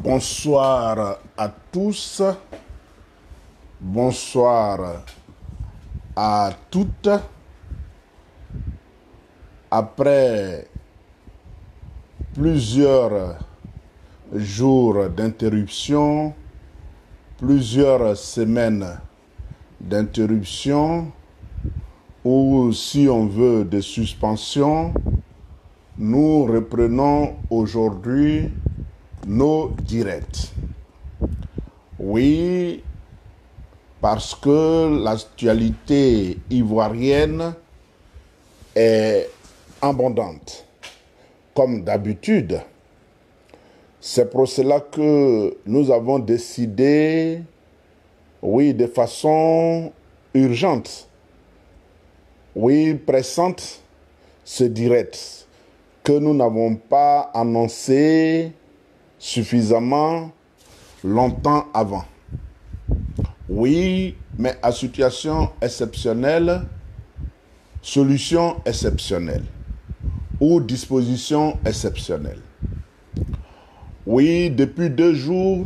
Bonsoir à tous, bonsoir à toutes. Après plusieurs jours d'interruption, plusieurs semaines d'interruption, ou si on veut de suspension, nous reprenons aujourd'hui nos directs. Oui, parce que l'actualité ivoirienne est abondante, comme d'habitude. C'est pour cela que nous avons décidé, oui, de façon urgente, oui, pressante, ce direct que nous n'avons pas annoncé suffisamment longtemps avant. Oui, mais à situation exceptionnelle, solution exceptionnelle ou disposition exceptionnelle. Oui, depuis 2 jours,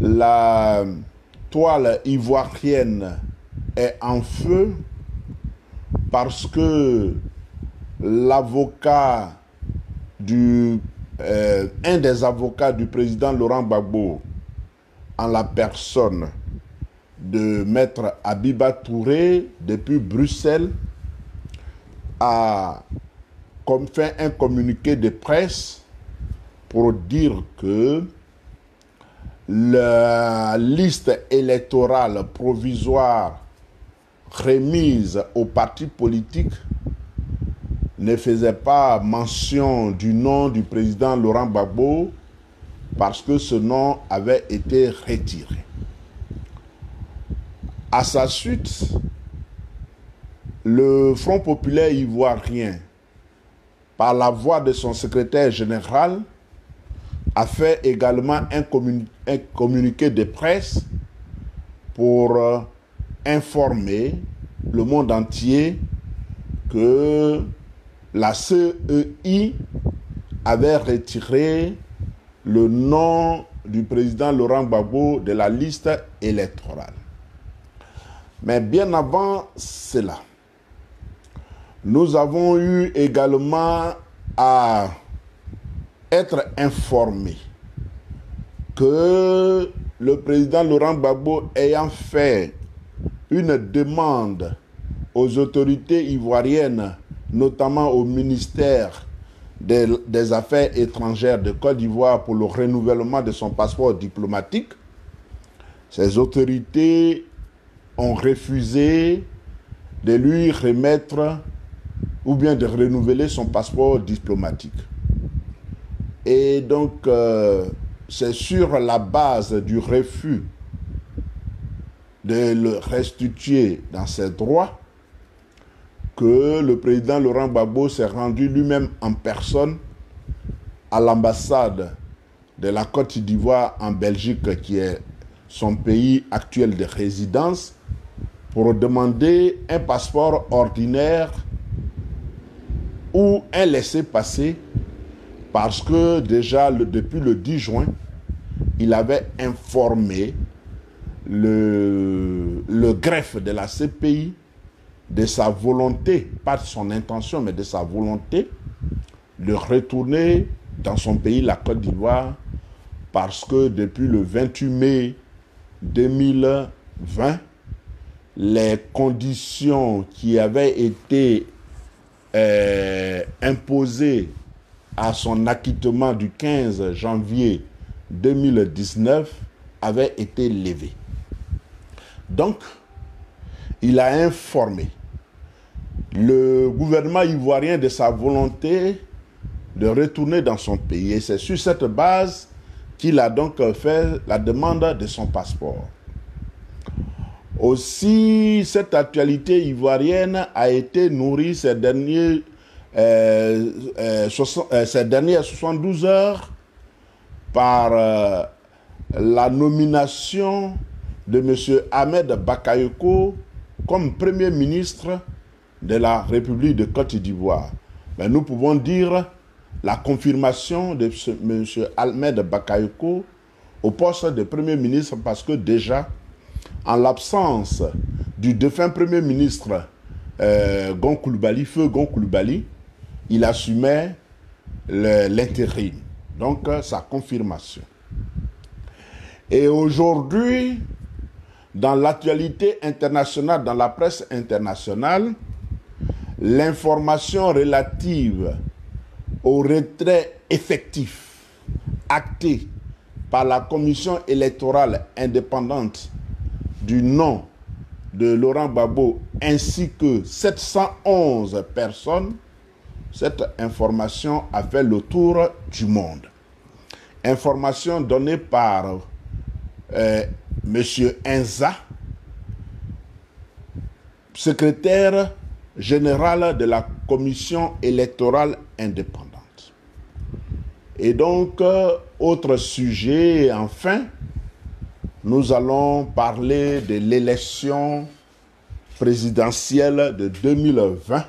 la toile ivoirienne est en feu parce que l'avocat un des avocats du président Laurent Gbagbo, en la personne de Maître Abiba Touré, depuis Bruxelles, a fait un communiqué de presse pour dire que la liste électorale provisoire remise aux partis politiques ne faisait pas mention du nom du président Laurent Gbagbo parce que ce nom avait été retiré. À sa suite, le Front populaire ivoirien, par la voix de son secrétaire général, a fait également un communiqué de presse pour informer le monde entier que la CEI avait retiré le nom du président Laurent Gbagbo de la liste électorale. Mais bien avant cela, nous avons eu également à être informés que le président Laurent Gbagbo ayant fait une demande aux autorités ivoiriennes, notamment au ministère des Affaires étrangères de Côte d'Ivoire pour le renouvellement de son passeport diplomatique, ces autorités ont refusé de lui remettre ou bien de renouveler son passeport diplomatique. Et donc, c'est sur la base du refus de le restituer dans ses droits que le président Laurent Gbagbo s'est rendu lui-même en personne à l'ambassade de la Côte d'Ivoire en Belgique, qui est son pays actuel de résidence, pour demander un passeport ordinaire ou un laissez-passer, parce que déjà depuis le 10 juin, il avait informé le greffe de la CPI de sa volonté, pas de son intention, mais de sa volonté de retourner dans son pays, la Côte d'Ivoire, parce que depuis le 28 mai 2020, les conditions qui avaient été imposées à son acquittement du 15 janvier 2019 avaient été levées. Donc, il a informé le gouvernement ivoirien de sa volonté de retourner dans son pays. Et c'est sur cette base qu'il a donc fait la demande de son passeport. Aussi, cette actualité ivoirienne a été nourrie ces dernières 72 heures par la nomination de M. Ahmed Bakayoko comme Premier ministre de la République de Côte d'Ivoire. Mais nous pouvons dire la confirmation de M. Ahmed Bakayoko au poste de Premier ministre parce que déjà, en l'absence du défunt Premier ministre Gon Coulibaly, feu Gon Coulibaly, il assumait l'intérim. Donc, sa confirmation. Et aujourd'hui, dans l'actualité internationale, dans la presse internationale, l'information relative au retrait effectif acté par la commission électorale indépendante du nom de Laurent Gbagbo ainsi que 711 personnes, cette information a fait le tour du monde. Information donnée par M. Enza, secrétaire général de la commission électorale indépendante. Et donc, autre sujet, enfin, nous allons parler de l'élection présidentielle de 2020,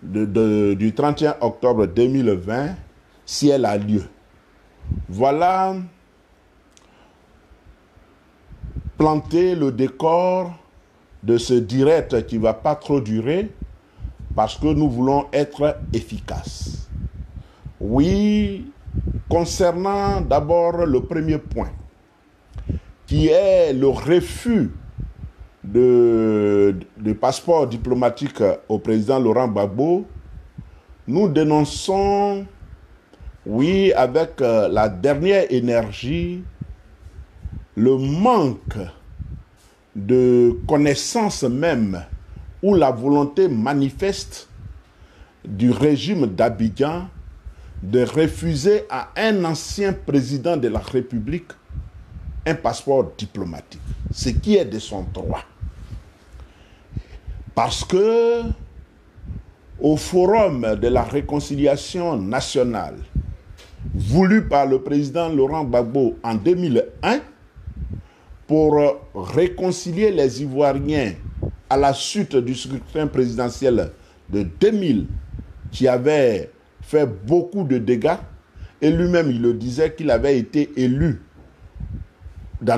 du 31 octobre 2020, si elle a lieu. Voilà planter le décor de ce direct qui ne va pas trop durer parce que nous voulons être efficaces. Oui, concernant d'abord le premier point, qui est le refus de passeport diplomatique au président Laurent Gbagbo, nous dénonçons, oui, avec la dernière énergie, le manque de connaissance même ou la volonté manifeste du régime d'Abidjan de refuser à un ancien président de la République un passeport diplomatique, ce qui est de son droit. Parce que au forum de la réconciliation nationale voulu par le président Laurent Gbagbo en 2001 pour réconcilier les Ivoiriens à la suite du scrutin présidentiel de 2000 qui avait fait beaucoup de dégâts, et lui-même il le disait qu'il avait été élu dans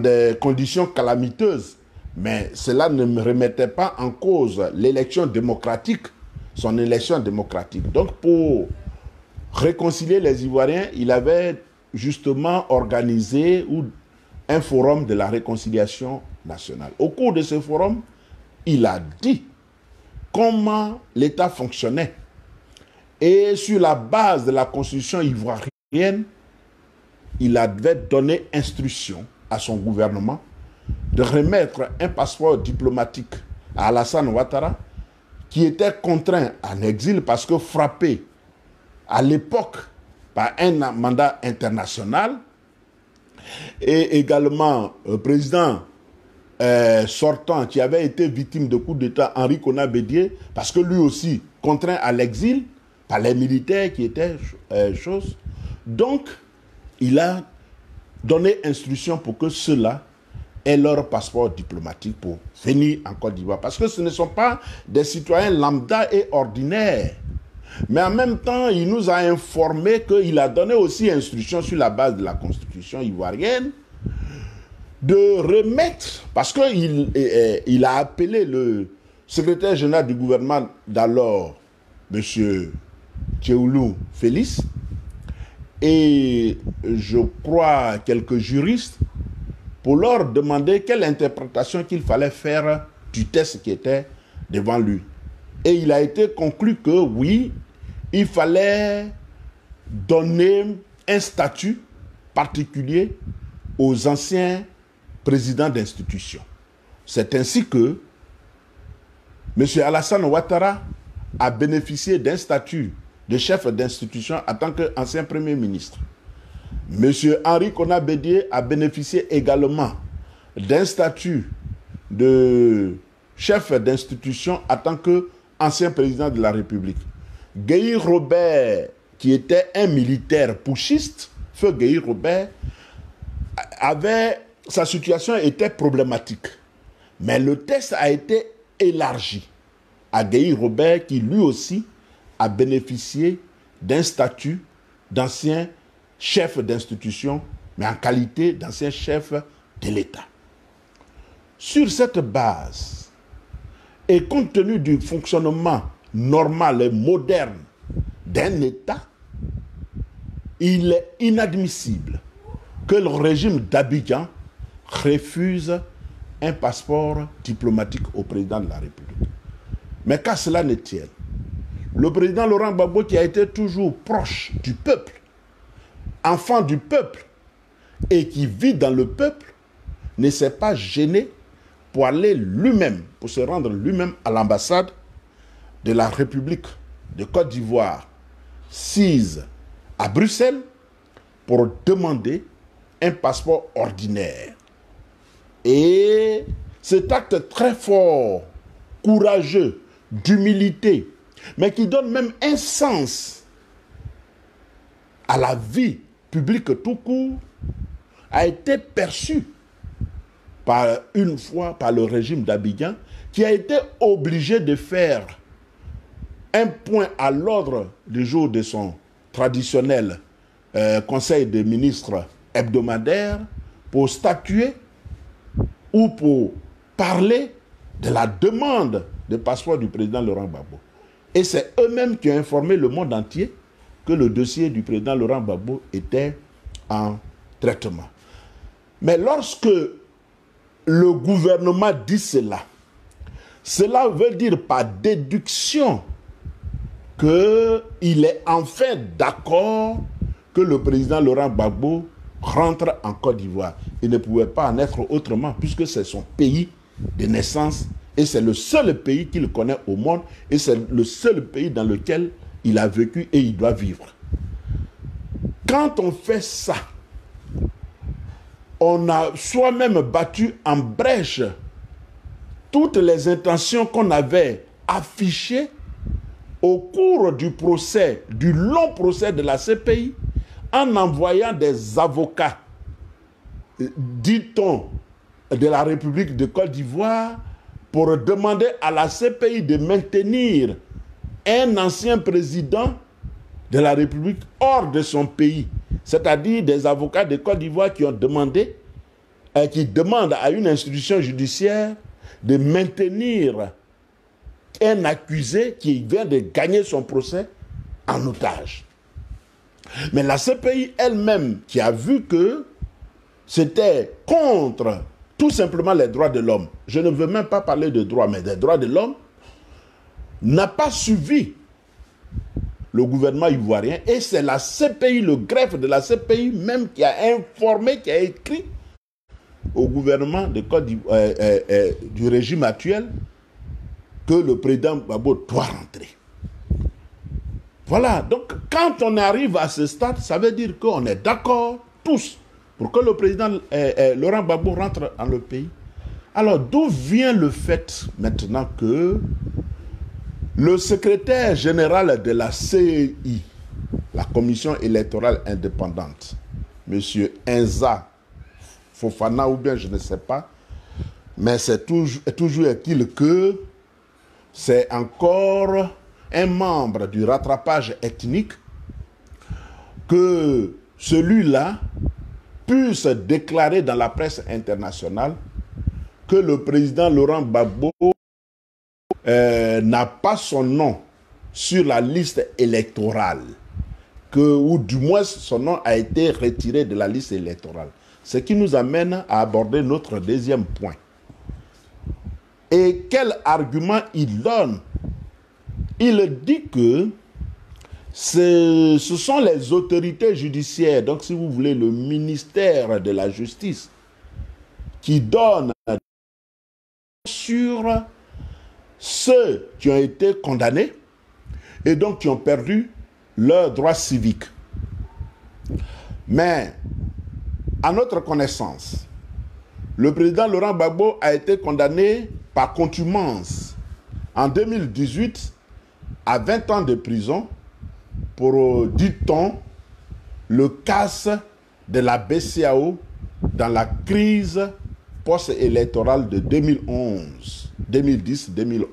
des conditions calamiteuses, mais cela ne me remettait pas en cause l'élection démocratique, son élection démocratique. Donc pour réconcilier les Ivoiriens, il avait justement organisé un forum de la réconciliation nationale. Au cours de ce forum, il a dit comment l'État fonctionnait. Et sur la base de la constitution ivoirienne, il avait donné instruction à son gouvernement de remettre un passeport diplomatique à Alassane Ouattara, qui était contraint en exil parce que frappé à l'époque par un mandat international, et également le président sortant qui avait été victime de coup d'État, Henri Konan Bédié, parce que lui aussi contraint à l'exil par les militaires qui étaient chose. Donc, il a donné instruction pour que ceux-là aient leur passeport diplomatique pour venir en Côte d'Ivoire. Parce que ce ne sont pas des citoyens lambda et ordinaires. Mais en même temps, il nous a informé qu'il a donné aussi instruction sur la base de la constitution ivoirienne de remettre, parce qu'il a appelé le secrétaire général du gouvernement d'alors, M. Tchéoulou Félix, et je crois quelques juristes, pour leur demander quelle interprétation qu'il fallait faire du texte qui était devant lui. Et il a été conclu que oui, il fallait donner un statut particulier aux anciens présidents d'institutions. C'est ainsi que M. Alassane Ouattara a bénéficié d'un statut de chef d'institution en tant qu'ancien Premier ministre. M. Henri Konan Bédié a bénéficié également d'un statut de chef d'institution en tant qu'ancien président de la République. Guéhi Robert, qui était un militaire putschiste, feu Guéhi Robert, sa situation était problématique. Mais le texte a été élargi à Guéhi Robert, qui lui aussi à bénéficier d'un statut d'ancien chef d'institution, mais en qualité d'ancien chef de l'État. Sur cette base, et compte tenu du fonctionnement normal et moderne d'un État, il est inadmissible que le régime d'Abidjan refuse un passeport diplomatique au président de la République. Mais qu'à cela ne tienne, le président Laurent Gbagbo, qui a été toujours proche du peuple, enfant du peuple, et qui vit dans le peuple, ne s'est pas gêné pour aller lui-même, pour se rendre lui-même à l'ambassade de la République de Côte d'Ivoire, sise à Bruxelles, pour demander un passeport ordinaire. Et cet acte très fort, courageux, d'humilité, mais qui donne même un sens à la vie publique tout court, a été perçu une fois par le régime d'Abidjan, qui a été obligé de faire un point à l'ordre du jour de son traditionnel conseil des ministres hebdomadaire pour statuer ou pour parler de la demande de passeport du président Laurent Gbagbo. Et c'est eux-mêmes qui ont informé le monde entier que le dossier du président Laurent Gbagbo était en traitement. Mais lorsque le gouvernement dit cela, cela veut dire par déduction qu'il est enfin d'accord que le président Laurent Gbagbo rentre en Côte d'Ivoire. Il ne pouvait pas en être autrement, puisque c'est son pays de naissance et c'est le seul pays qu'il connaît au monde et c'est le seul pays dans lequel il a vécu et il doit vivre. Quand on fait ça, on a soi-même battu en brèche toutes les intentions qu'on avait affichées au cours du procès, du long procès de la CPI, en envoyant des avocats, dit-on, de la République de Côte d'Ivoire pour demander à la CPI de maintenir un ancien président de la République hors de son pays. C'est-à-dire des avocats de Côte d'Ivoire qui ont demandé, qui demandent à une institution judiciaire de maintenir un accusé qui vient de gagner son procès en otage. Mais la CPI elle-même, qui a vu que c'était contre tout simplement les droits de l'homme, je ne veux même pas parler de droits, mais des droits de l'homme, n'a pas suivi le gouvernement ivoirien, et c'est la CPI, le greffe de la CPI même qui a informé, qui a écrit au gouvernement de Côte d'Ivoire, du régime actuel, que le président Gbagbo doit rentrer. Voilà, donc quand on arrive à ce stade, ça veut dire qu'on est d'accord tous pour que le président Laurent Gbagbo rentre dans le pays. Alors d'où vient le fait maintenant que le secrétaire général de la CEI, la Commission électorale indépendante, M. Enza Fofana, ou bien je ne sais pas, mais c'est toujours est-il que c'est encore un membre du rattrapage ethnique, que celui-là puisse déclarer dans la presse internationale que le président Laurent Gbagbo n'a pas son nom sur la liste électorale, ou du moins son nom a été retiré de la liste électorale. Ce qui nous amène à aborder notre deuxième point. Et quel argument il donne? Il dit que ce sont les autorités judiciaires, donc si vous voulez le ministère de la Justice, qui donnent sur ceux qui ont été condamnés et donc qui ont perdu leurs droits civiques. Mais, à notre connaissance, le président Laurent Gbagbo a été condamné par contumace en 2018 à 20 ans de prison pour, dit-on, le casse de la BCEAO dans la crise post-électorale de 2010-2011.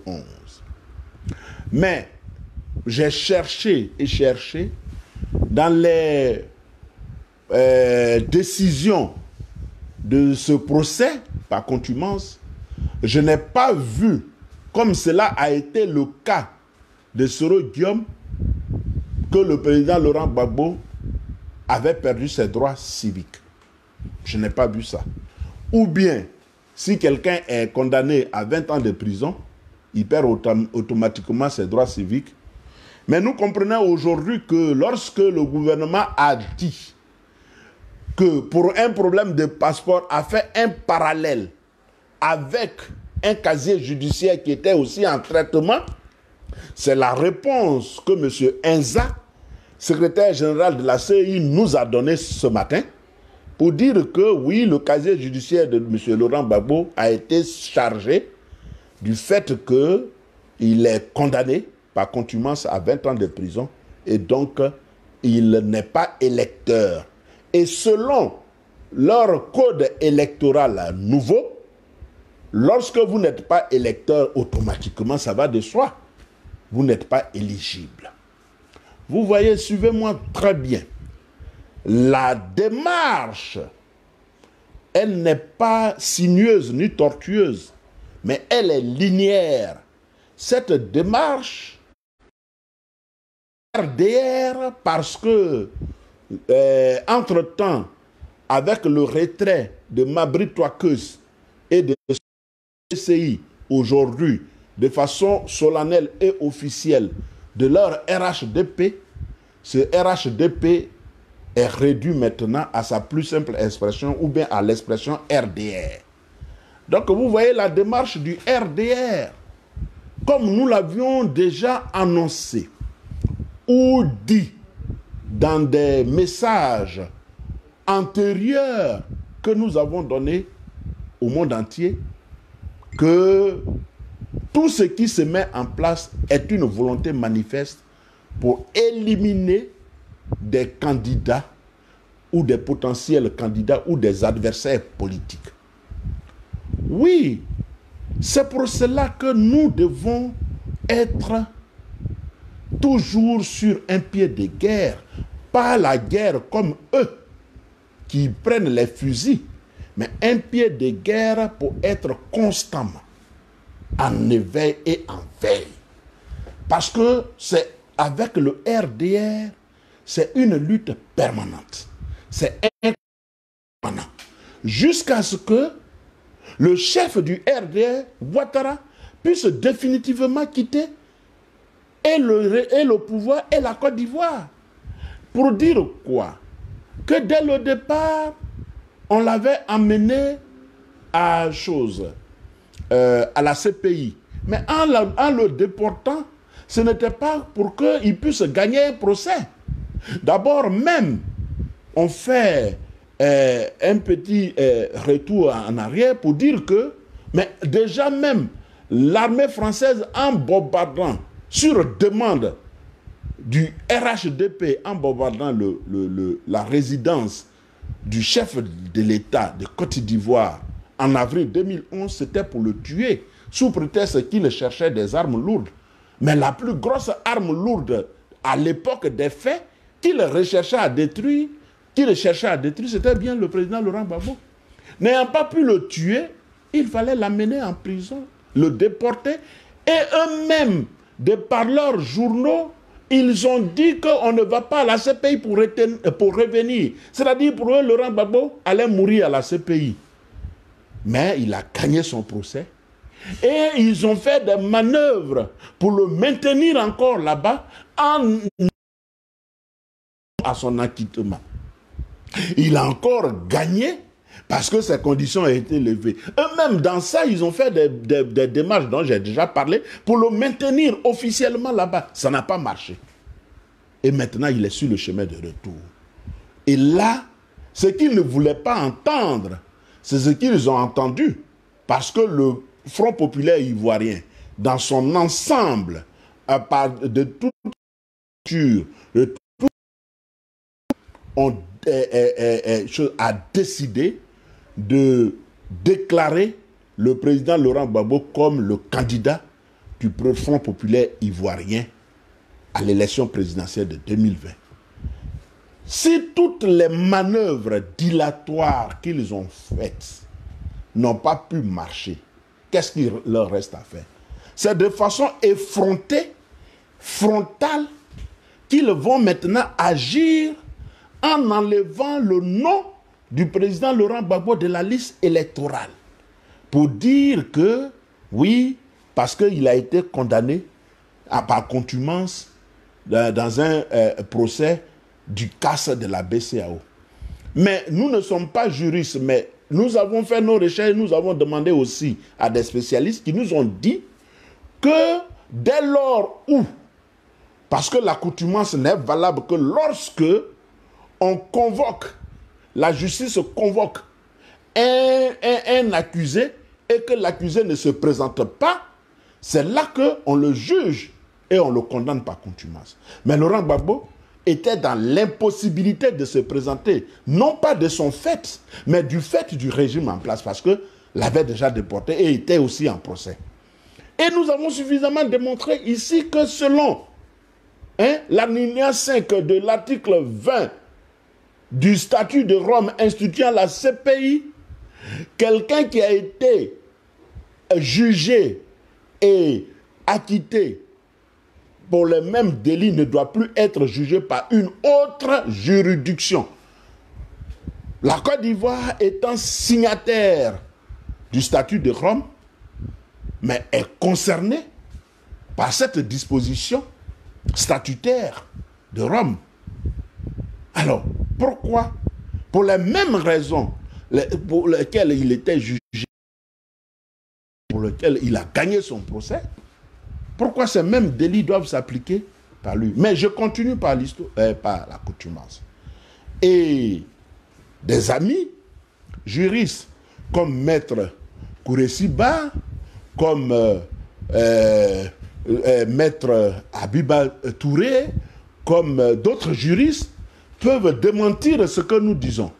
Mais j'ai cherché et cherché dans les décisions de ce procès par contumace. Je n'ai pas vu, comme cela a été le cas de Soro Guillaume, que le président Laurent Gbagbo avait perdu ses droits civiques. Je n'ai pas vu ça. Ou bien, si quelqu'un est condamné à 20 ans de prison, il perd automatiquement ses droits civiques. Mais nous comprenons aujourd'hui que lorsque le gouvernement a dit que pour un problème de passeport a fait un parallèle avec un casier judiciaire qui était aussi en traitement, c'est la réponse que M. Enza, secrétaire général de la CEI, nous a donnée ce matin pour dire que oui, le casier judiciaire de M. Laurent Gbagbo a été chargé du fait qu'il est condamné par contumace à 20 ans de prison et donc il n'est pas électeur. Et selon leur code électoral nouveau, lorsque vous n'êtes pas électeur, automatiquement, ça va de soi, vous n'êtes pas éligible. Vous voyez, suivez-moi très bien. La démarche, elle n'est pas sinueuse ni tortueuse, mais elle est linéaire. Cette démarche, RDR, parce que, entre-temps, avec le retrait de Mabry Touakeus et de CCI, aujourd'hui, de façon solennelle et officielle, de leur RHDP, ce RHDP est réduit maintenant à sa plus simple expression ou bien à l'expression RDR. Donc vous voyez la démarche du RDR, comme nous l'avions déjà annoncé ou dit dans des messages antérieurs que nous avons donnés au monde entier, que tout ce qui se met en place est une volonté manifeste pour éliminer des candidats ou des potentiels candidats ou des adversaires politiques. Oui, c'est pour cela que nous devons être toujours sur un pied de guerre, pas la guerre comme eux qui prennent les fusils, mais un pied de guerre pour être constamment en éveil et en veille. Parce que c'est avec le RDR, c'est une lutte permanente. C'est permanent. Jusqu'à ce que le chef du RDR, Ouattara, puisse définitivement quitter et le pouvoir et la Côte d'Ivoire. Pour dire quoi? Que dès le départ, on l'avait amené à la CPI. Mais en le déportant, ce n'était pas pour qu'il puisse gagner un procès. D'abord même, on fait un petit retour en arrière pour dire que, mais déjà même, l'armée française en bombardant, sur demande du RHDP, en bombardant la résidence du chef de l'État de Côte d'Ivoire en avril 2011, c'était pour le tuer, sous prétexte qu'il cherchait des armes lourdes. Mais la plus grosse arme lourde à l'époque des faits, qu'il recherchait à détruire, c'était bien le président Laurent Gbagbo. N'ayant pas pu le tuer, il fallait l'amener en prison, le déporter, et eux-mêmes, de par leurs journaux, ils ont dit qu'on ne va pas à la CPI pour revenir. C'est-à-dire pour eux, Laurent Gbagbo allait mourir à la CPI. Mais il a gagné son procès. Et ils ont fait des manœuvres pour le maintenir encore là-bas à son acquittement. Il a encore gagné parce que ses conditions ont été levées. Eux-mêmes, dans ça, ils ont fait des démarches dont j'ai déjà parlé pour le maintenir officiellement là-bas. Ça n'a pas marché. Et maintenant, il est sur le chemin de retour. Et là, ce qu'ils ne voulaient pas entendre, c'est ce qu'ils ont entendu. Parce que le Front populaire ivoirien, dans son ensemble, de toute culture, a décidé de déclarer le président Laurent Gbagbo comme le candidat du Front populaire ivoirien à l'élection présidentielle de 2020. Si toutes les manœuvres dilatoires qu'ils ont faites n'ont pas pu marcher, qu'est-ce qu'il leur reste à faire? C'est de façon effrontée, frontale, qu'ils vont maintenant agir en enlevant le nom du président Laurent Gbagbo de la liste électorale. Pour dire que, oui, parce qu'il a été condamné par contumace dans un procès du CAS de la BCEAO. Mais nous ne sommes pas juristes, mais nous avons fait nos recherches, nous avons demandé aussi à des spécialistes qui nous ont dit que dès lors où, parce que l'accoutumance n'est valable que lorsque on convoque, la justice convoque un accusé et que l'accusé ne se présente pas, c'est là qu'on le juge et on le condamne par contumace. Mais Laurent Gbagbo était dans l'impossibilité de se présenter, non pas de son fait, mais du fait du régime en place, parce que l'avait déjà déporté et était aussi en procès. Et nous avons suffisamment démontré ici que selon l'alinéa 5 de l'article 20 du statut de Rome instituant la CPI, quelqu'un qui a été jugé et acquitté pour le même délit ne doit plus être jugé par une autre juridiction. La Côte d'Ivoire étant signataire du statut de Rome, mais est concernée par cette disposition statutaire de Rome. Alors, pourquoi? Pour les mêmes raisons pour lesquelles il était jugé, pour lesquelles il a gagné son procès, pourquoi ces mêmes délits doivent s'appliquer par lui? Mais je continue par l'accoutumance. Et des amis juristes comme Maître Kouressiba, comme Maître Abiba Touré, comme d'autres juristes, peuvent démentir ce que nous disons.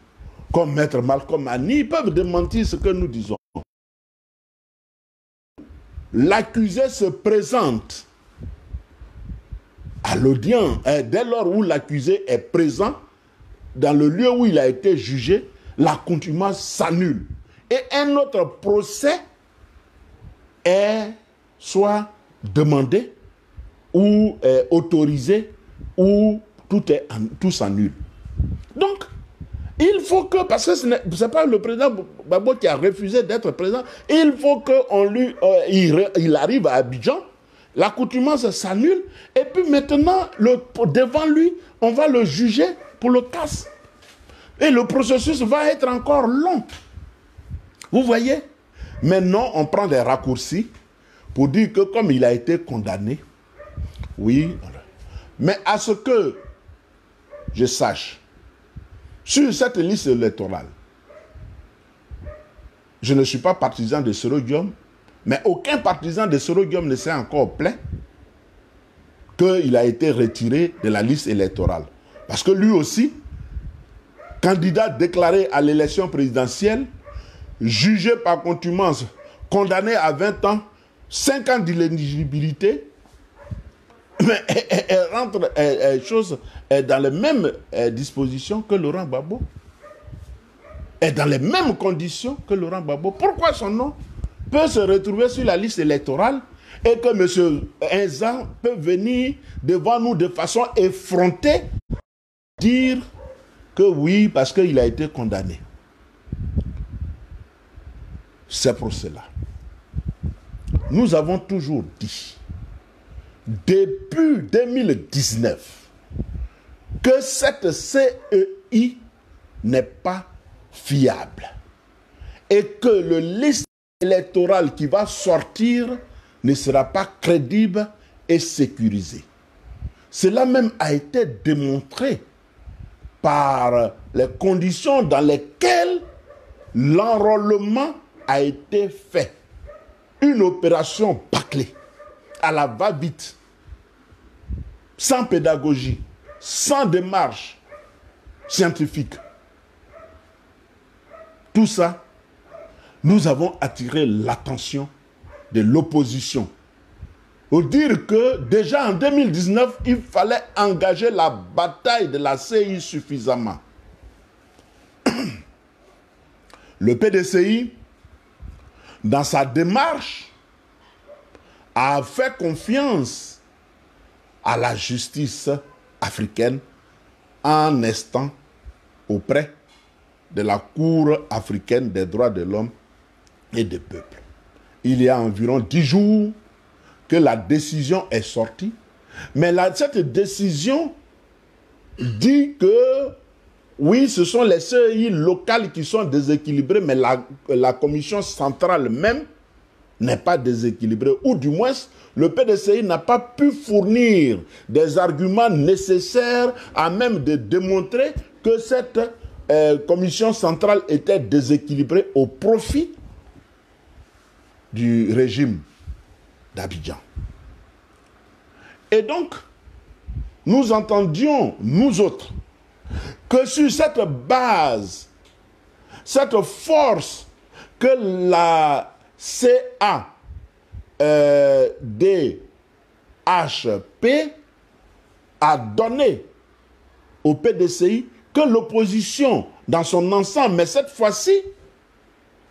Comme Maître Malcolm Annie, peuvent démentir ce que nous disons. L'accusé se présente à l'audience. Dès lors où l'accusé est présent, dans le lieu où il a été jugé, la contumace s'annule. Et un autre procès est soit demandé, ou autorisé, ou tout s'annule. Donc, il faut que, parce que ce n'est pas le président Gbagbo qui a refusé d'être président, il faut qu'il arrive à Abidjan, l'accoutumance s'annule, et puis maintenant, devant lui, on va le juger pour le CAS. Et le processus va être encore long. Vous voyez? Maintenant, on prend des raccourcis pour dire que comme il a été condamné, oui, mais à ce que je sache, sur cette liste électorale, je ne suis pas partisan de Soro Diom, mais aucun partisan de Soro Diom ne s'est encore plaint qu'il a été retiré de la liste électorale. Parce que lui aussi, candidat déclaré à l'élection présidentielle, jugé par contumace, condamné à 20 ans, 5 ans d'inéligibilité, mais elle rentre dans les mêmes dispositions que Laurent Gbagbo, et dans les mêmes conditions que Laurent Gbagbo. Pourquoi son nom peut se retrouver sur la liste électorale et que M. Inzan peut venir devant nous de façon effrontée dire que oui, parce qu'il a été condamné? C'est pour cela. Nous avons toujours dit, depuis 2019, que cette CEI n'est pas fiable et que le liste électorale qui va sortir ne sera pas crédible et sécurisé. Cela même a été démontré par les conditions dans lesquelles l'enrôlement a été fait. Une opération bâclée, à la va-vite, sans pédagogie, sans démarche scientifique. Tout ça, nous avons attiré l'attention de l'opposition Pour dire que déjà en 2019, il fallait engager la bataille de la CI suffisamment. Le PDCI, dans sa démarche, a fait confiance à la justice africaine en estant auprès de la Cour africaine des droits de l'homme et des peuples. Il y a environ 10 jours que la décision est sortie, mais cette décision dit que oui, ce sont les CEI locales qui sont déséquilibrées, mais la commission centrale même n'est pas déséquilibrée, ou du moins le PDCI n'a pas pu fournir des arguments nécessaires à même de démontrer que cette commission centrale était déséquilibrée au profit du régime d'Abidjan. Et donc, nous entendions, nous autres, que sur cette base, cette force que la CADHP a donnée au PDCI, que l'opposition dans son ensemble, mais cette fois-ci,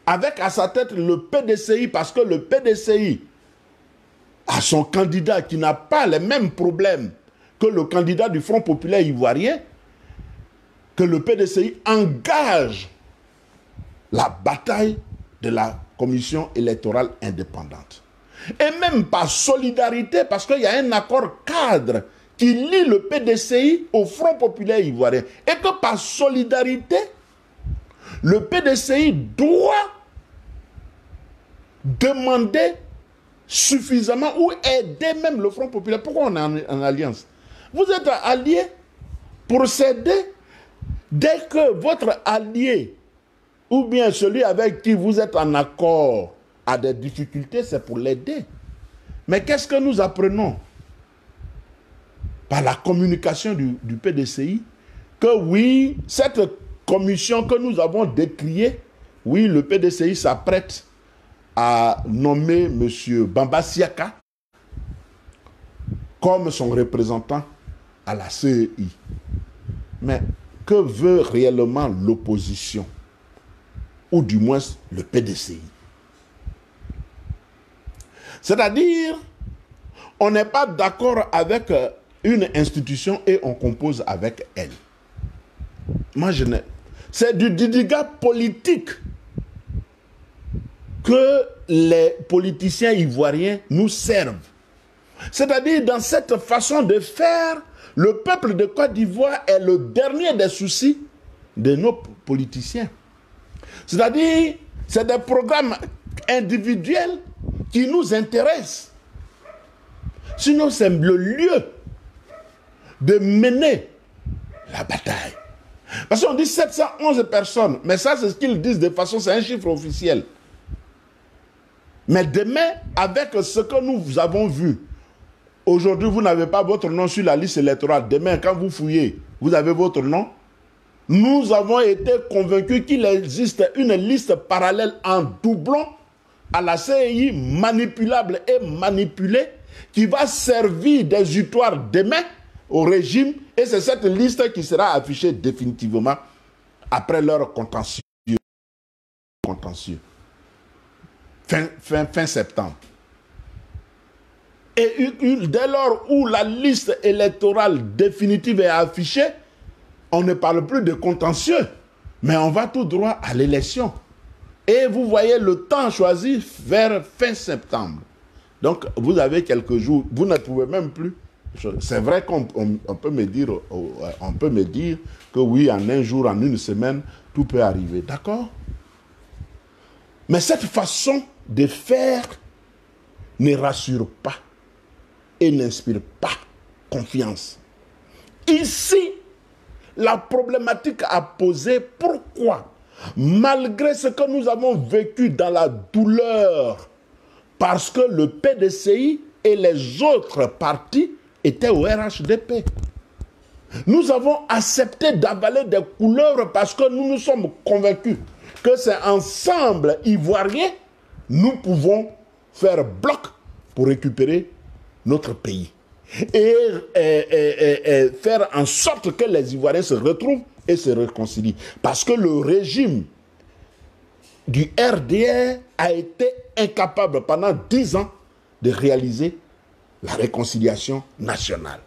avec à sa tête le PDCI, parce que le PDCI a son candidat qui n'a pas les mêmes problèmes que le candidat du Front populaire ivoirien, que le PDCI engage la bataille de la commission électorale indépendante. Et même par solidarité, parce qu'il y a un accord cadre qui lie le PDCI au Front populaire ivoirien. Et que par solidarité, le PDCI doit demander suffisamment ou aider même le Front populaire. Pourquoi on est en alliance? Vous êtes alliés pour s'aider. Dès que votre allié, ou bien celui avec qui vous êtes en accord, a des difficultés, c'est pour l'aider. Mais qu'est-ce que nous apprenons par la communication du PDCI? Que oui, cette commission que nous avons décriée, oui, le PDCI s'apprête à nommer M. Bamba Siaka comme son représentant à la CEI. Mais que veut réellement l'opposition, ou du moins le PDCI? C'est-à-dire, on n'est pas d'accord avec une institution et on compose avec elle. Moi, je n'ai... C'est du didigat politique que les politiciens ivoiriens nous servent. C'est-à-dire, dans cette façon de faire, le peuple de Côte d'Ivoire est le dernier des soucis de nos politiciens. C'est-à-dire, c'est des programmes individuels qui nous intéressent. Sinon, c'est le lieu de mener la bataille. Parce qu'on dit 711 personnes, mais ça, c'est ce qu'ils disent de façon, c'est un chiffre officiel. Mais demain, avec ce que nous avons vu, aujourd'hui, vous n'avez pas votre nom sur la liste électorale. Demain, quand vous fouillez, vous avez votre nom. Nous avons été convaincus qu'il existe une liste parallèle en doublon à la CEI, manipulable et manipulée, qui va servir d'exutoire demain au régime. Et c'est cette liste qui sera affichée définitivement après leur contentieux. Fin septembre. Et dès lors où la liste électorale définitive est affichée, on ne parle plus de contentieux, mais on va tout droit à l'élection. Et vous voyez le temps choisi vers fin septembre. Donc, vous avez quelques jours, vous ne pouvez même plus. C'est vrai qu'on peut me dire que oui, en un jour, en une semaine, tout peut arriver. D'accord? Mais cette façon de faire ne rassure pas et n'inspire pas confiance. Ici, la problématique à poser, pourquoi, malgré ce que nous avons vécu dans la douleur, parce que le PDCI et les autres partis étaient au RHDP, nous avons accepté d'avaler des couleurs parce que nous nous sommes convaincus que c'est ensemble ivoirien, nous pouvons faire bloc pour récupérer notre pays et faire en sorte que les Ivoiriens se retrouvent et se réconcilient. Parce que le régime du RDR a été incapable pendant 10 ans de réaliser la réconciliation nationale.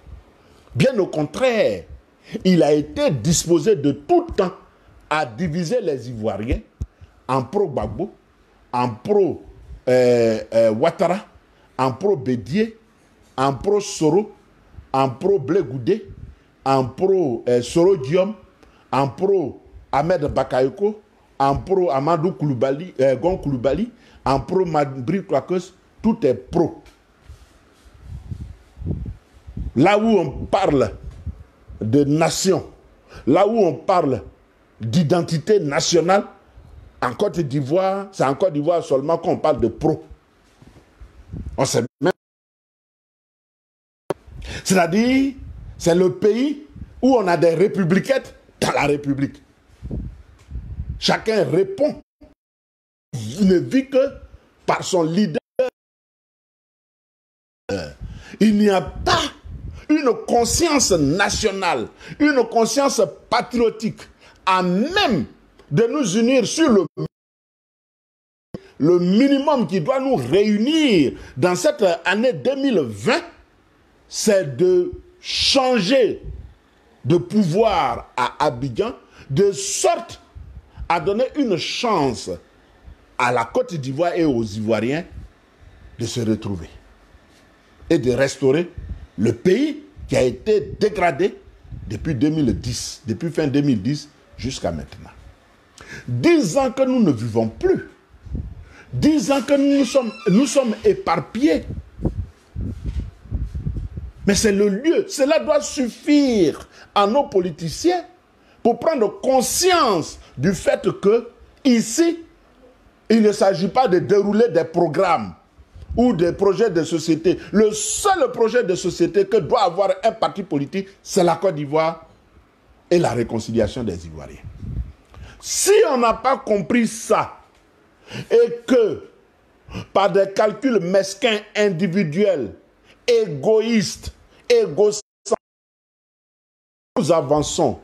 Bien au contraire, il a été disposé de tout temps à diviser les Ivoiriens en pro-Gbagbo, en pro-Ouattara, en pro-Bédié, en pro-Soro, en pro-Blé Goudé, en pro-Soro Diom, en pro-Ahmed Bakayoko, en pro-Amadou Koulibaly, Gon Koulibaly, en pro-Mabri Kouakos, tout est pro. Là où on parle de nation, là où on parle d'identité nationale, en Côte d'Ivoire, c'est en Côte d'Ivoire seulement qu'on parle de pro. On sait même. C'est-à-dire, c'est le pays où on a des républicains dans la République. Chacun répond. Il ne vit que par son leader. Il n'y a pas une conscience nationale, une conscience patriotique, à même de nous unir sur le minimum qui doit nous réunir dans cette année 2020, c'est de changer de pouvoir à Abidjan, de sorte à donner une chance à la Côte d'Ivoire et aux Ivoiriens de se retrouver et de restaurer le pays qui a été dégradé depuis 2010, depuis fin 2010 jusqu'à maintenant. 10 ans que nous ne vivons plus. 10 ans que nous sommes éparpillés. Mais c'est le lieu. Cela doit suffire à nos politiciens pour prendre conscience du fait que ici, il ne s'agit pas de dérouler des programmes ou des projets de société. Le seul projet de société que doit avoir un parti politique, c'est la Côte d'Ivoire et la réconciliation des Ivoiriens. Si on n'a pas compris ça, et que par des calculs mesquins individuels, égoïstes, nous avançons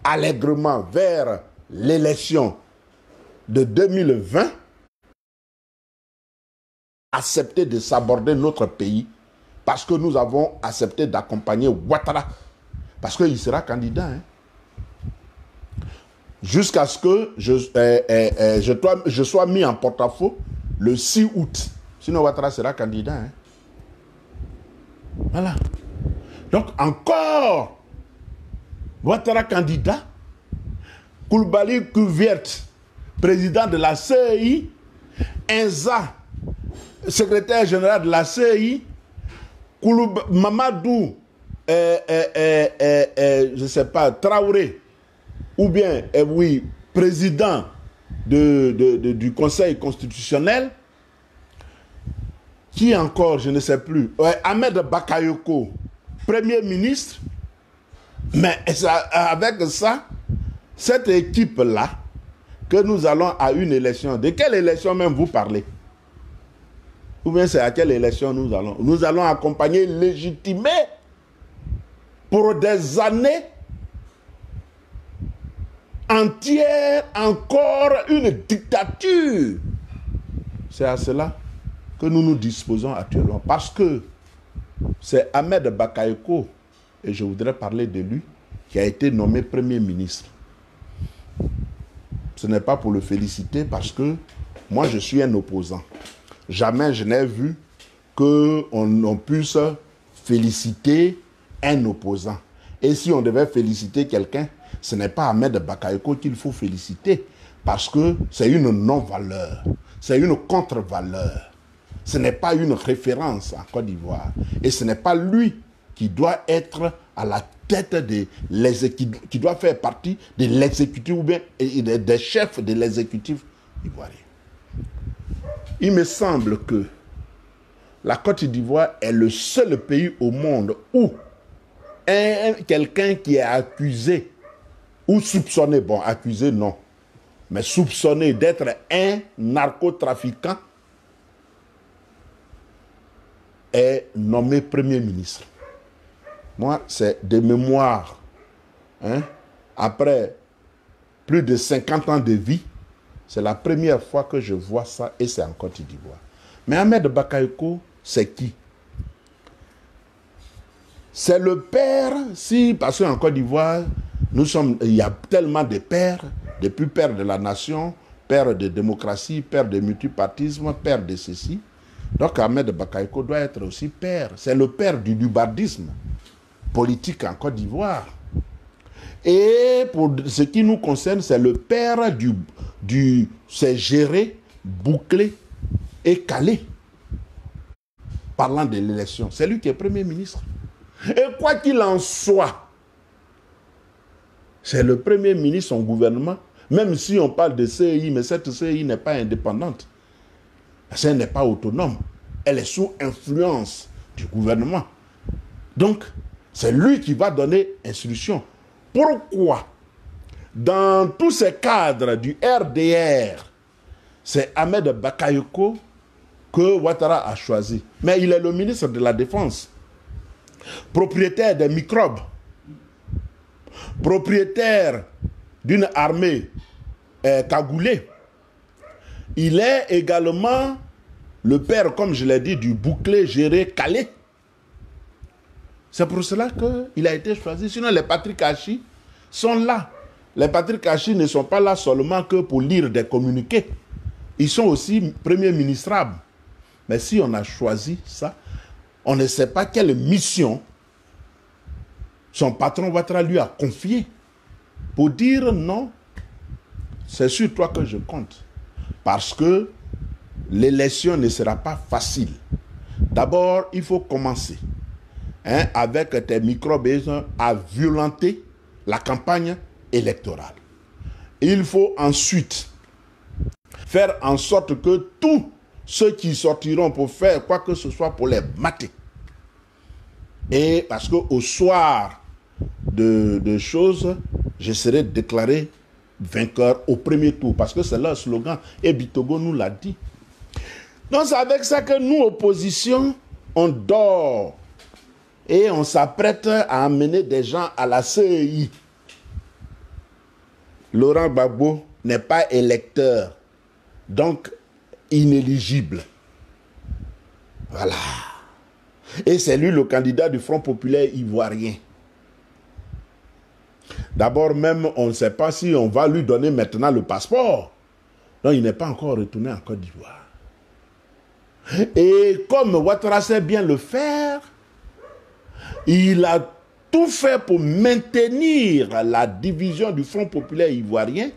allègrement vers l'élection de 2020, accepter de s'aborder notre pays parce que nous avons accepté d'accompagner Ouattara parce qu'il sera candidat. Hein. Jusqu'à ce que je sois mis en porte-à-faux le 6 août. Sinon Ouattara sera candidat. Hein. Voilà. Donc encore Ouattara candidat, Koulibaly Kouviert, président de la CEI, Enza, secrétaire général de la CEI, Mamadou, je ne sais pas, Traoré, ou bien, oui, président du Conseil constitutionnel, qui encore, je ne sais plus, Ahmed Bakayoko, Premier ministre, mais avec ça, cette équipe-là, que nous allons à une élection, de quelle élection même vous parlez? Ou bien c'est à quelle élection nous allons? Nous allons accompagner, légitimer pour des années entières encore une dictature. C'est à cela que nous nous disposons actuellement. Parce que c'est Ahmed Bakayoko, et je voudrais parler de lui, qui a été nommé Premier ministre. Ce n'est pas pour le féliciter parce que moi je suis un opposant. Jamais je n'ai vu qu'on puisse féliciter un opposant. Et si on devait féliciter quelqu'un, ce n'est pas Ahmed Bakayoko qu'il faut féliciter parce que c'est une non-valeur, c'est une contre-valeur. Ce n'est pas une référence en Côte d'Ivoire. Et ce n'est pas lui qui doit être à la tête qui doit faire partie de l'exécutif ou bien des chefs de l'exécutif ivoirien. Il me semble que la Côte d'Ivoire est le seul pays au monde où quelqu'un qui est accusé ou soupçonné, bon accusé non, mais soupçonné d'être un narcotrafiquant est nommé Premier ministre. Moi, c'est de mémoire. Hein? Après plus de 50 ans de vie, c'est la première fois que je vois ça et c'est en Côte d'Ivoire. Mais Ahmed Bakayoko, c'est qui? C'est le père, parce qu'en Côte d'Ivoire, il y a tellement de pères, depuis père de la nation, père de démocratie, père de multipartisme, père de ceci. Donc Ahmed Bakayoko doit être aussi père. C'est le père du lubardisme politique en Côte d'Ivoire. Et pour ce qui nous concerne, c'est le père c'est géré, bouclé et calé. Parlant de l'élection, c'est lui qui est Premier ministre. Et quoi qu'il en soit, c'est le Premier ministre, son gouvernement, même si on parle de CEI, mais cette CEI n'est pas indépendante. Elle n'est pas autonome. Elle est sous influence du gouvernement. Donc, c'est lui qui va donner instruction. Pourquoi, dans tous ces cadres du RDR, c'est Ahmed Bakayoko que Ouattara a choisi. Mais il est le ministre de la Défense, propriétaire des microbes, propriétaire d'une armée cagoulée. Il est également le père, comme je l'ai dit, du bouclé géré calé. C'est pour cela qu'il a été choisi. Sinon, les Patrick Hachi sont là. Les Patrick Hachi ne sont pas là seulement que pour lire des communiqués. Ils sont aussi premiers ministrables. Mais si on a choisi ça, on ne sait pas quelle mission son patron Ouattara lui a confiée pour dire non, c'est sur toi que je compte. Parce que l'élection ne sera pas facile. D'abord, il faut commencer avec tes microbes à violenter la campagne électorale. Il faut ensuite faire en sorte que tous ceux qui sortiront pour faire quoi que ce soit pour les mater. Et parce qu'au soir de choses, je serai déclaré vainqueur au premier tour. Parce que c'est leur slogan. Et Bitogo nous l'a dit. Donc c'est avec ça que nous, opposition, on dort. Et on s'apprête à amener des gens à la CEI. Laurent Gbagbo n'est pas électeur. Donc, inéligible. Voilà. Et c'est lui le candidat du Front populaire ivoirien. D'abord même, on ne sait pas si on va lui donner maintenant le passeport. Donc, il n'est pas encore retourné en Côte d'Ivoire. Et comme Ouattara sait bien le faire, il a tout fait pour maintenir la division du Front populaire ivoirien.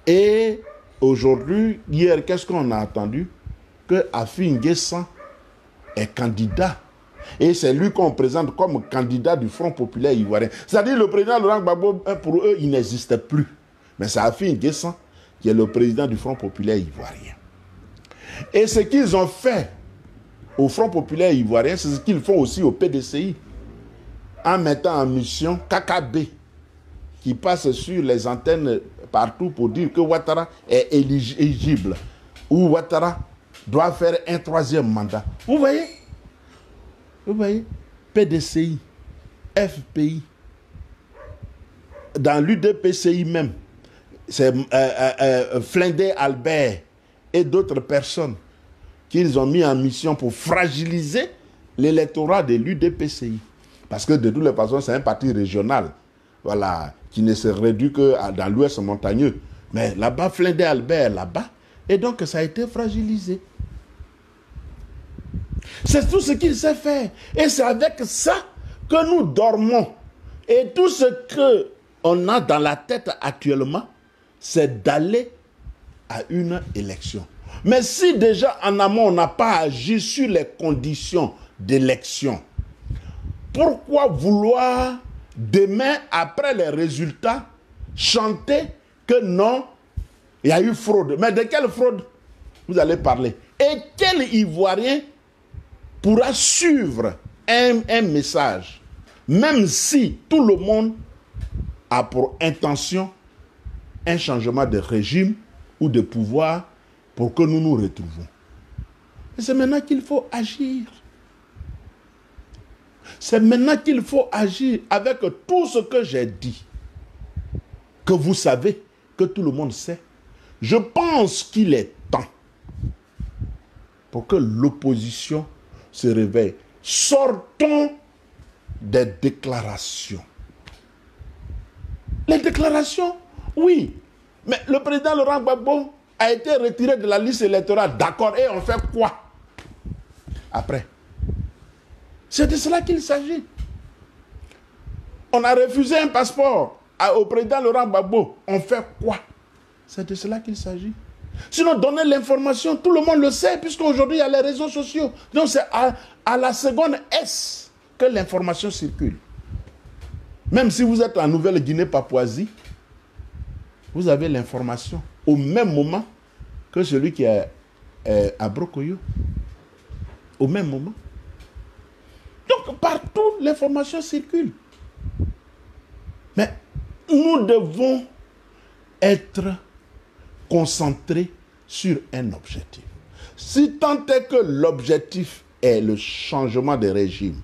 Et aujourd'hui, hier, qu'est-ce qu'on a entendu? Que Afi N'Guessan est candidat. Et c'est lui qu'on présente comme candidat du Front populaire ivoirien. C'est-à-dire le président Laurent Gbagbo, pour eux, il n'existe plus. Mais c'est Afi N'Guessan qui est le président du Front populaire ivoirien. Et ce qu'ils ont fait au Front populaire ivoirien, c'est ce qu'ils font aussi au PDCI, en mettant en mission KKB, qui passe sur les antennes partout pour dire que Ouattara est éligible, ou Ouattara doit faire un troisième mandat. Vous voyez? Vous voyez? PDCI, FPI, dans l'UDPCI même, c'est Flindé Albert et d'autres personnes qu'ils ont mis en mission pour fragiliser l'électorat de l'UDPCI. Parce que de toutes les façons, c'est un parti régional, voilà, qui ne se réduit que dans l'ouest montagneux. Mais là-bas, Flindé Albert, là-bas, et donc ça a été fragilisé. C'est tout ce qu'il sait faire. Et c'est avec ça que nous dormons. Et tout ce qu'on a dans la tête actuellement, c'est d'aller à une élection. Mais si déjà en amont, on n'a pas agi sur les conditions d'élection, pourquoi vouloir demain, après les résultats, chanter que non, il y a eu fraude? Mais de quelle fraude vous allez parler? Et quel Ivoirien pourra suivre un message, même si tout le monde a pour intention un changement de régime ou de pouvoir pour que nous nous retrouvons? Et c'est maintenant qu'il faut agir. C'est maintenant qu'il faut agir avec tout ce que j'ai dit. Que vous savez, que tout le monde sait. Je pense qu'il est temps pour que l'opposition se réveille. Sortons des déclarations. Les déclarations, oui. Mais le président Laurent Gbagbo a été retiré de la liste électorale. D'accord, et on fait quoi après? C'est de cela qu'il s'agit. On a refusé un passeport au président Laurent Gbagbo. On fait quoi? C'est de cela qu'il s'agit. Sinon, donner l'information, tout le monde le sait, puisqu'aujourd'hui, il y a les réseaux sociaux. Donc, c'est à la seconde S que l'information circule. Même si vous êtes en Nouvelle-Guinée-Papouasie, vous avez l'information au même moment que celui qui est à Brokoyo. Au même moment. Donc, partout, l'information circule. Mais nous devons être concentrés sur un objectif. Si tant est que l'objectif est le changement de régime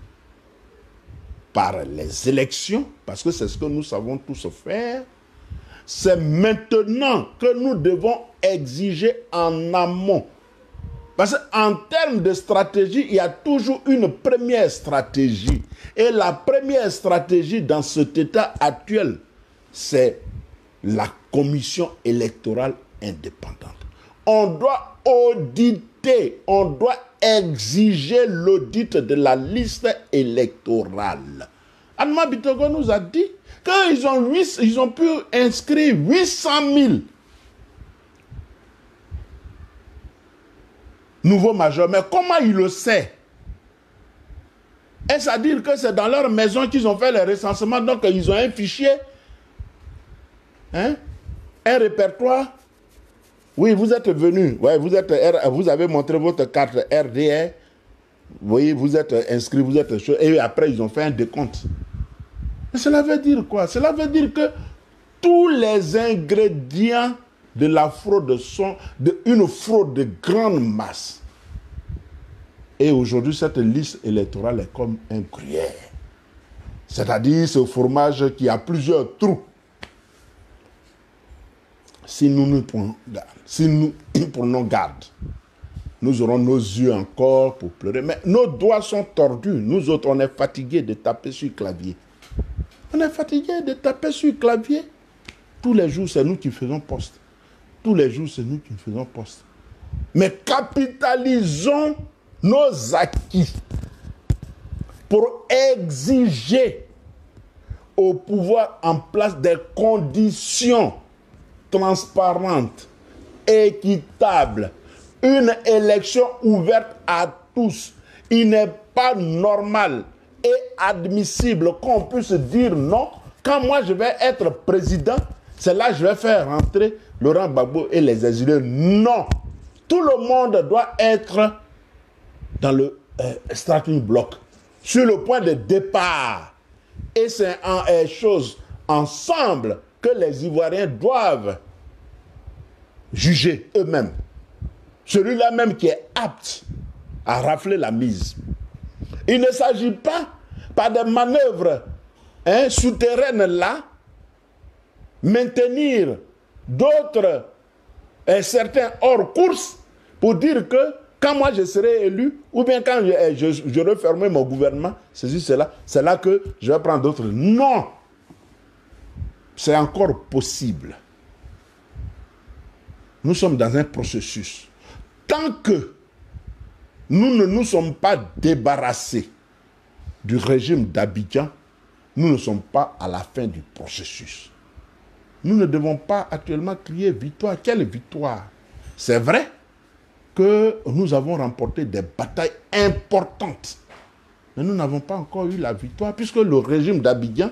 par les élections, parce que c'est ce que nous savons tous faire, c'est maintenant que nous devons exiger en amont. Parce qu'en termes de stratégie, il y a toujours une première stratégie. Et la première stratégie dans cet état actuel, c'est la commission électorale indépendante. On doit auditer, on doit exiger l'audit de la liste électorale. Anma Bitogo nous a dit qu'ils ont pu inscrire 800 000 nouveaux majeurs. Mais comment il le sait? Est-ce à dire que c'est dans leur maison qu'ils ont fait les recensements, donc ils ont un fichier, un répertoire? Oui, vous êtes venu, ouais, vous avez montré votre carte RDR, oui, vous êtes inscrit, vous êtes chaud, et après ils ont fait un décompte. Mais cela veut dire quoi? Cela veut dire que tous les ingrédients de la fraude sont une fraude de grande masse. Et aujourd'hui, cette liste électorale est comme un gruyère. C'est-à-dire ce fromage qui a plusieurs trous. Si nous nous prenons garde, si nous prenons garde, nous aurons nos yeux encore pour pleurer. Mais nos doigts sont tordus. Nous autres, on est fatigués de taper sur le clavier. On est fatigués de taper sur le clavier. Tous les jours, c'est nous qui faisons poste. Tous les jours, c'est nous qui faisons poste. Mais capitalisons nos acquis pour exiger au pouvoir en place des conditions transparentes, équitables, une élection ouverte à tous. Il n'est pas normal et admissible qu'on puisse dire non. Quand moi je vais être président, c'est là que je vais faire rentrer Laurent Gbagbo et les exilés. Non. Tout le monde doit être dans le starting block, sur le point de départ. Et c'est en chose ensemble que les Ivoiriens doivent juger eux-mêmes. Celui-là même qui est apte à rafler la mise. Il ne s'agit pas, par des manœuvres souterraines là, maintenir d'autres, certains hors course pour dire que quand moi je serai élu, ou bien quand je refermerai mon gouvernement, ceci, cela, c'est là que je vais prendre d'autres. Non! C'est encore possible. Nous sommes dans un processus. Tant que nous ne nous sommes pas débarrassés du régime d'Abidjan, nous ne sommes pas à la fin du processus. Nous ne devons pas actuellement crier victoire. Quelle victoire? C'est vrai que nous avons remporté des batailles importantes. Mais nous n'avons pas encore eu la victoire, puisque le régime d'Abidjan,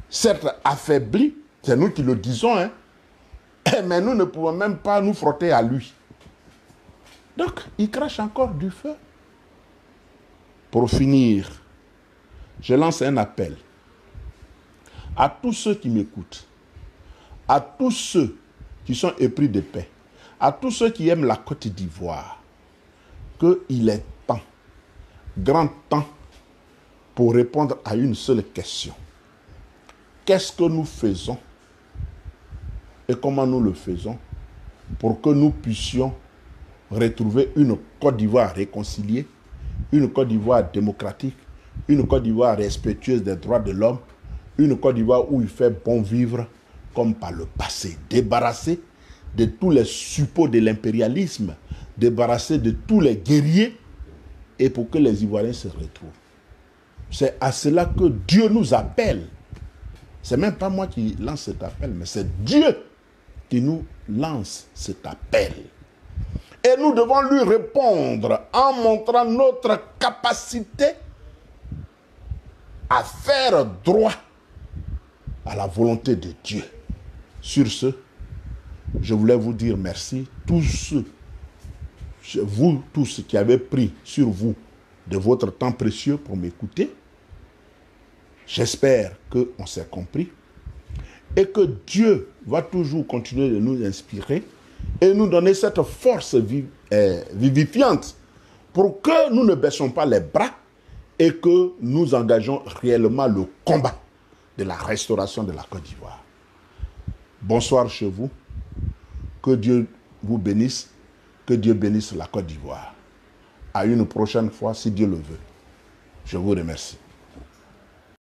certes affaibli, c'est nous qui le disons, mais nous ne pouvons même pas nous frotter à lui. Donc, il crache encore du feu. Pour finir, je lance un appel à tous ceux qui m'écoutent, à tous ceux qui sont épris de paix, à tous ceux qui aiment la Côte d'Ivoire. qu'il est temps, grand temps, pour répondre à une seule question. Qu'est-ce que nous faisons et comment nous le faisons pour que nous puissions retrouver une Côte d'Ivoire réconciliée, une Côte d'Ivoire démocratique, une Côte d'Ivoire respectueuse des droits de l'homme, une Côte d'Ivoire où il fait bon vivre comme par le passé, débarrassée de tous les suppôts de l'impérialisme, débarrassée de tous les guerriers, et pour que les Ivoiriens se retrouvent. C'est à cela que Dieu nous appelle. C'est même pas moi qui lance cet appel, mais c'est Dieu qui nous lance cet appel. Et nous devons lui répondre en montrant notre capacité à faire droit à la volonté de Dieu. Sur ce, je voulais vous dire merci, vous tous qui avez pris sur vous de votre temps précieux pour m'écouter. J'espère qu'on s'est compris et que Dieu va toujours continuer de nous inspirer et nous donner cette force vivifiante pour que nous ne baissions pas les bras et que nous engageons réellement le combat de la restauration de la Côte d'Ivoire. Bonsoir chez vous. Que Dieu vous bénisse. Que Dieu bénisse la Côte d'Ivoire. À une prochaine fois, si Dieu le veut. Je vous remercie.